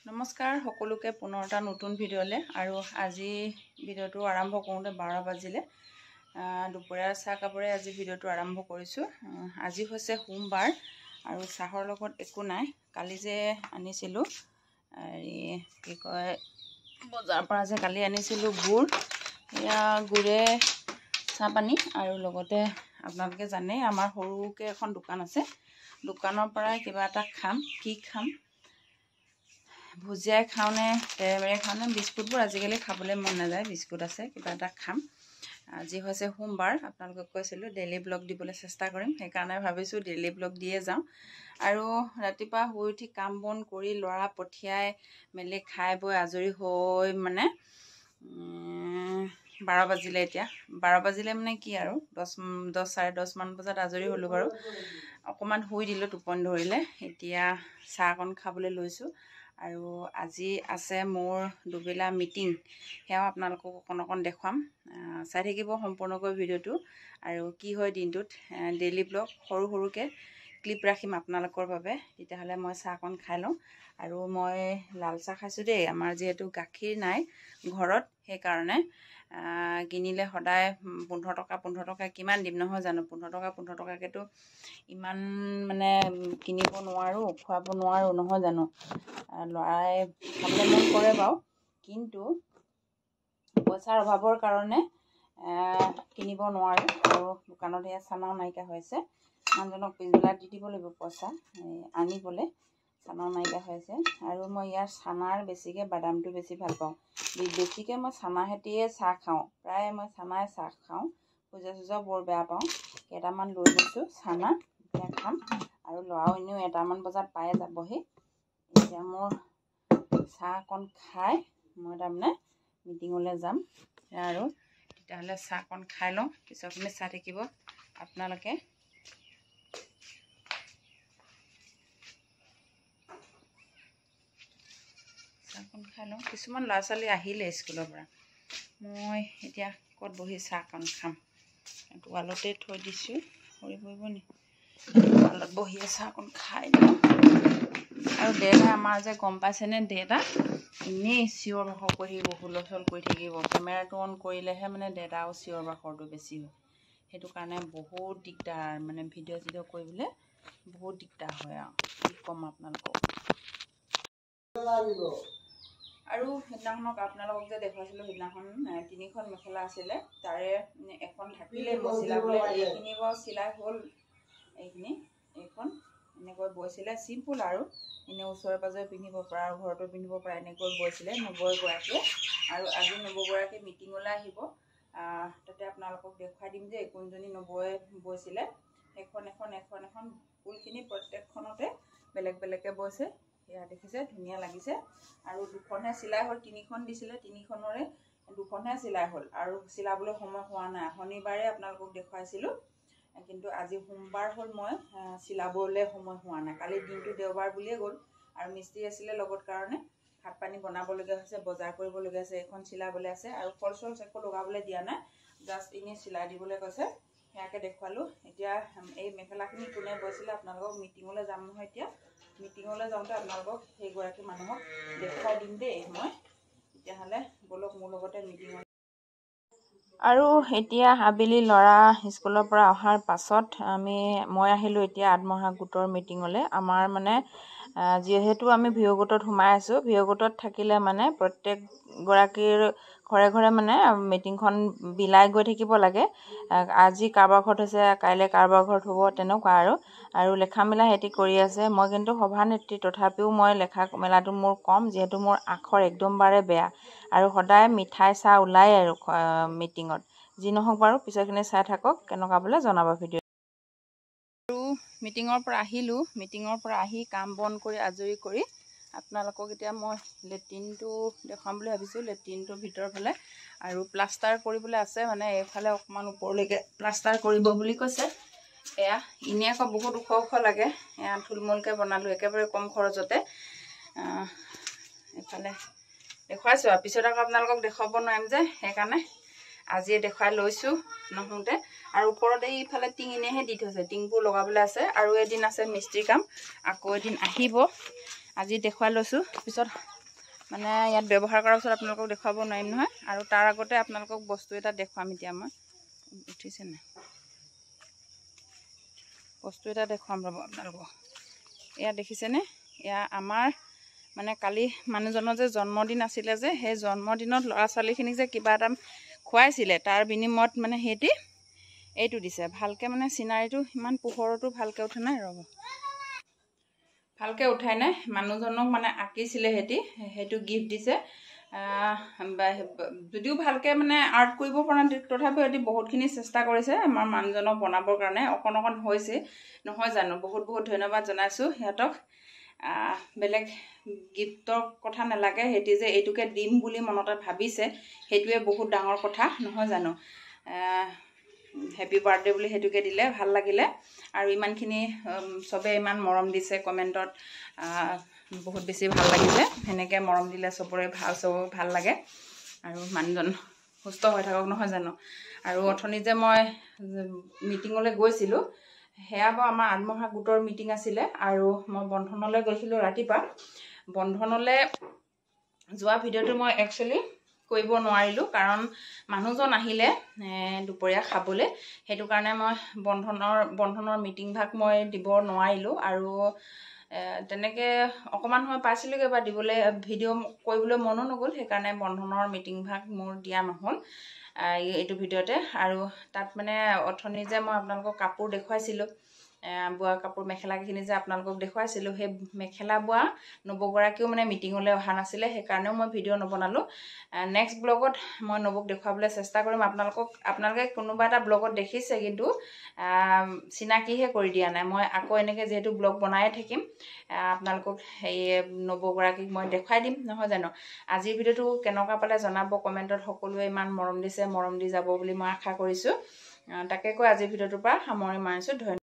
নমস্কাৰ সকলোকে পুনৰ এটা নতুন ভিডিঅ'লে আৰু আজি ভিডিঅ'টো আৰম্ভ কৰোঁতে 12 বাজিলে দুপৰীয়াৰ চাহ কাপৰে আজি ভিডিঅ'টো আৰম্ভ কৰিছোঁ। আজি হৈছে সোমবাৰ আৰু চাহৰ লগত একো নাই। কালি যে আনিছিলোঁ কি কয় বজাৰৰ পৰা যে কালি আনিছিলোঁ গুড়, এয়া গুড়ে চাহ পানী আৰু লগতে আপোনালোকে জানে আমাৰ সৰুকৈ এখন দোকান আছে, দোকানৰ পৰাই কিবা এটা খাম। কি খাম, ভুজিয়াই খাওঁনে তেৰেমেৰে খাওঁনে, বিস্কুটবোৰ আজিকালি খাবলৈ মন নাযায়, বিস্কুট আছে কিবা এটা খাম। আজি হৈছে সোমবাৰ, আপোনালোকক কৈছিলোঁ ডেইলি ব্লগ দিবলৈ চেষ্টা কৰিম, সেইকাৰণে ভাবিছোঁ ডেইলি ব্লগ দিয়ে যাওঁ। আৰু ৰাতিপুৱা শুই উঠি কাম বন কৰি ল'ৰা পঠিয়াই মেলি খাই বৈ আজৰি হৈ মানে 12 বাজিলে। এতিয়া 12 বাজিলে মানে কি আৰু 10 চাৰে 10 মান বজাত আজৰি হ'লোঁ বাৰু। অকণমান শুই দিলোঁ, টোপনি ধৰিলে। এতিয়া চাহ অকণ খাবলৈ লৈছোঁ আৰু আজি আছে মোৰ দুবেলা মিটিং, সেয়াও আপোনালোকক অকণ দেখুৱাম। চাই থাকিব সম্পূৰ্ণকৈ ভিডিঅ'টো। আৰু কি হয় দিনটোত ডেইলি ব্লগ সৰু সৰুকৈ ক্লিপ ৰাখিম আপোনালোকৰ বাবে। তেতিয়াহ'লে মই চাহকণ খাই লওঁ। আৰু মই লাল চাহ খাইছোঁ দেই, আমাৰ যিহেতু গাখীৰ নাই ঘৰত, সেইকাৰণে কিনিলে সদায় 15 টকা কিমান দিম নহয় জানো। 15 টকাকেতো ইমান মানে কিনিব নোৱাৰোঁ, খুৱাব নোৱাৰোঁ নহয় জানো। ল'ৰাই খাবলৈ মন কৰে বাৰু, কিন্তু পইচাৰ অভাৱৰ কাৰণে কিনিব নোৱাৰোঁ। আৰু দোকানত এয়া চানাও নাইকিয়া হৈছে, মানুহজনক পিছবেলা দি দিব লাগিব পইচা আনিবলৈ। চানাও নাইকিয়া হৈছে আৰু মই ইয়াৰ চানাৰ বেছিকৈ বাদামটো বেছি ভাল পাওঁ। বেছিকৈ মই চানা হেঁতিয়ে চাহ খাওঁ, প্ৰায় মই চানাই চাহ খাওঁ। ভুজিয়া চুজিয়াও বৰ বেয়া পাওঁ। কেইটামান লৈ লৈছোঁ চানা, এতিয়া খাম। আৰু ল'ৰাও এনেও 1টামান বজাত পায়ে যাবহি। এতিয়া মোৰ চাহ অকণ খাই মই তাৰমানে মিটিঙলৈ যাম আৰু তেতিয়াহ'লে চাহকণ খাই লওঁ, পিছৰখিনি চাই থাকিব আপোনালোকে। চাহকণ খাই লওঁ। কিছুমান ল'ৰা ছোৱালী আহিলে স্কুলৰ পৰা, মই এতিয়া ক'ত বহি চাহকণ খাম। ৱালতে থৈ দিছোঁ, সৰি পৰিব নি, ৱালত বহিয়ে চাহকণ খাই লওঁ। আৰু দেউতা আমাৰ যে গম পাইছেনে, দেউতা এনেই চিঞৰ বাখৰ কৰি থাকিব, হুলস্থুল কৰি থাকিব। কেমেৰাটো অন কৰিলেহে মানে দেউতা আৰু চিঞৰ বাখৰটো বেছি হয়। সেইটো কাৰণে বহুত দিগদাৰ, মানে ভিডিঅ' চিডিঅ' কৰিবলৈ বহুত দিগদাৰ হয় আৰু কি ক'ম আপোনালোকক। আৰু সেইদিনাখনক আপোনালোকক যে দেখুৱাইছিলোঁ, সেইদিনাখন 3খন মেখেলা আছিলে, তাৰে এখন থাকিলে মই চিলাবলৈ। এইখিনি বাৰু চিলাই হ'ল, এইখন এনেকৈ বৈছিলে, চিম্পুল আৰু এনেই ওচৰে পাঁজৰে পিন্ধিব পৰা আৰু ঘৰতো পিন্ধিব পৰা এনেকৈ বৈছিলে নবৌগৰাকীয়ে। আৰু আজি নবৌগৰাকী মিটিঙলৈ আহিব, তাতে আপোনালোকক দেখুৱাই দিম যে কোনজনী নবৌয়ে বৈছিলে। এখন ফুলখিনি প্ৰত্যেকখনতে বেলেগ বেলেগকৈ বৈছে, সেয়া দেখিছে ধুনীয়া লাগিছে। আৰু 2খনহে চিলাই হ'ল, 3খন দিছিলে, 3খনৰে 2খনহে চিলাই হ'ল আৰু চিলাবলৈ সময় হোৱা নাই। শনিবাৰে আপোনালোকক দেখুৱাইছিলোঁ, কিন্তু আজি সোমবাৰ হ'ল, মই চিলাবলৈ সময় হোৱা নাই। কালি দিনটো দেওবাৰ বুলিয়ে গ'ল আৰু মিস্ত্ৰী আছিলে লগত কাৰণে ভাত পানী বনাবলগীয়া হৈছে, বজাৰ কৰিবলগীয়া আছে, এইখন চিলাবলৈ আছে। আৰু ফল চলছ একো লগাবলৈ দিয়া নাই, জাষ্ট এনেই চিলাই দিবলৈ কৈছে, সেয়াকে দেখুৱালোঁ। এতিয়া এই মেখেলাখিনি কোনে বৈছিলে আপোনালোকক মিটিঙলৈ যাম নহয়, এতিয়া মিটিঙলৈ যাওঁতে আপোনালোকক সেইগৰাকী মানুহক দেখুৱাই দিম দেই মই। তেতিয়াহ'লে ব'লক মোৰ লগতে মিটিঙলৈ। আৰু এতিয়া আবেলি ল'ৰা স্কুলৰ পৰা অহাৰ পাছত মই আহিলোঁ এতিয়া আত্মসহায়ক গোটৰ মিটিঙলৈ। আমাৰ মানে যিহেতু আমি ভিঅ' গোটত সোমাই আছোঁ, ভিঅ' গোটত থাকিলে মানে প্ৰত্যেকগৰাকীৰ ঘৰে ঘৰে মানে মিটিংখন বিলাই গৈ থাকিব লাগে। আজি কাৰোবাৰ ঘৰত হৈছে, কাইলৈ কাৰোবাৰ ঘৰত হ'ব, তেনেকুৱা আৰু লেখা মেলা সিহঁতি কৰি আছে। মই কিন্তু সভানেত্ৰী, তথাপিও মই লেখা মেলাটো মোৰ কম, যিহেতু মোৰ আখৰ একদমবাৰে বেয়া। আৰু সদায় মিঠাই চাহ ওলাই আৰু মিটিঙত। যি নহওক বাৰু, পিছৰখিনি চাই থাকক, কেনেকুৱা বোলে জনাব ভিডিঅ'। আৰু মিটিঙৰ পৰা আহিলোঁ, মিটিঙৰ পৰা আহি কাম বন কৰি আজৰি কৰি আপোনালোকক এতিয়া মই লেট্ৰিনটো দেখুৱাম বুলি ভাবিছোঁ। লেট্ৰিনটোৰ ভিতৰৰ ফালে আৰু প্লাষ্টাৰ কৰিবলৈ আছে, মানে এইফালে অকণমান ওপৰলৈকে প্লাষ্টাৰ কৰিব বুলি কৈছে। এয়া এনেই আকৌ বহুত ওখ লাগে, এয়া থুলমূলকৈ বনালোঁ একেবাৰে কম খৰচতে। এইফালে দেখুৱাইছোঁ আৰু পিছত আকৌ আপোনালোকক দেখুৱাব নোৱাৰিম যে, সেইকাৰণে আজিয়ে দেখুৱাই লৈছোঁ নহওঁতে। আৰু ওপৰত এইফালে টিং এনেইহে দি থৈছে, টিংবোৰ লগাবলৈ আছে। আৰু এদিন আছে মিস্ত্ৰী কাম, আকৌ এদিন আহিব। আজি দেখুৱাই লৈছোঁ, পিছত মানে ইয়াত ব্যৱহাৰ কৰাৰ পিছত আপোনালোকক দেখুৱাব নোৱাৰিম নহয়। আৰু তাৰ আগতে আপোনালোকক বস্তু এটা দেখুৱাম। এতিয়া মই উঠিছে নাই বস্তু এটা দেখুৱাম ৰ'ব আপোনালোকক। এয়া দেখিছেনে? এয়া আমাৰ মানে কালি মানুহজনৰ যে জন্মদিন আছিলে যে, সেই জন্মদিনত ল'ৰা ছোৱালীখিনিক যে কিবা এটা খুৱাইছিলে, তাৰ বিনিময়ত মানে সিহঁতি এইটো দিছে। ভালকৈ মানে চিনাৰীটো ইমান পোহৰতো ভালকৈ উঠা নাই, ৰ'ব ভালকৈ উঠাই নাই। মানুহজনক মানে আঁকিছিলে সিহঁতি, সেইটো গিফ্ট দিছে। যদিও ভালকৈ মানে আৰ্ট কৰিব পৰা নাই, তথাপিও সিহঁতি বহুতখিনি চেষ্টা কৰিছে আমাৰ মানুহজনক বনাবৰ কাৰণে। অকণ অকণ হৈছে নহয় জানো। বহুত বহুত ধন্যবাদ জনাইছোঁ সিহঁতক। বেলেগ গিফ্টৰ কথা নালাগে, সিহঁতি যে এইটোকে দিম বুলি মনতে ভাবিছে সেইটোৱে বহুত ডাঙৰ কথা নহয় জানো। হেপী বাৰ্থডে বুলি সেইটোকে দিলে, ভাল লাগিলে। আৰু ইমানখিনি চবেই ইমান মৰম দিছে কমেণ্টত, বহুত বেছি ভাল লাগিছে। সেনেকৈ মৰম দিলে চবৰে ভাল লাগে। আৰু মানুহজন সুস্থ হৈ থাকক নহয় জানো। আৰু অথনি যে মই মিটিঙলৈ গৈছিলোঁ, সেয়া বাৰু আমাৰ আত্মসহায়ক গোটৰ মিটিং আছিলে। আৰু মই বন্ধনলৈ গৈছিলোঁ ৰাতিপুৱা। বন্ধনলৈ যোৱা ভিডিঅ'টো মই একচুৱেলি কৰিব নোৱাৰিলোঁ, কাৰণ মানুহজন আহিলে দুপৰীয়া খাবলৈ। সেইটো কাৰণে মই বন্ধনৰ মিটিং ভাগ মই দিব নোৱাৰিলোঁ। আৰু তেনেকৈ অকণমান সময় পাইছিলোঁগৈ বা দিবলৈ ভিডিঅ' কৰিবলৈ মনো নগ'ল। সেইকাৰণে বন্ধনৰ মিটিং ভাগ মোৰ দিয়া নহ'ল এইটো ভিডিঅ'তে। আৰু তাত মানে অথনি যে মই আপোনালোকক কাপোৰ দেখুৱাইছিলোঁ, বোৱা কাপোৰ মেখেলাখিনি যে আপোনালোকক দেখুৱাইছিলোঁ, সেই মেখেলা বোৱা নবৌগৰাকীও মানে মিটিঙলৈ অহা নাছিলে। সেইকাৰণেও মই ভিডিঅ' নবনালোঁ। নেক্সট ব্লগত মই নবৌক দেখুৱাবলৈ চেষ্টা কৰিম। আপোনালোকে কোনোবা এটা ব্লগত দেখিছে, কিন্তু চিনাকিহে কৰি দিয়া নাই। মই আকৌ এনেকৈ যিহেতু ব্লগ বনায়ে থাকিম, আপোনালোকক সেই নবৌগৰাকীক মই দেখুৱাই দিম নহয় জানো। আজিৰ ভিডিঅ'টো কেনেকুৱা পালে জনাব কমেণ্টত। সকলোৱে ইমান মৰম দিছে, মৰম দি যাব বুলি মই আশা কৰিছোঁ। তাকে কৈ আজিৰ ভিডিঅ'টোৰ পৰা সামৰণি মাৰিছোঁ। ধন্যবাদ।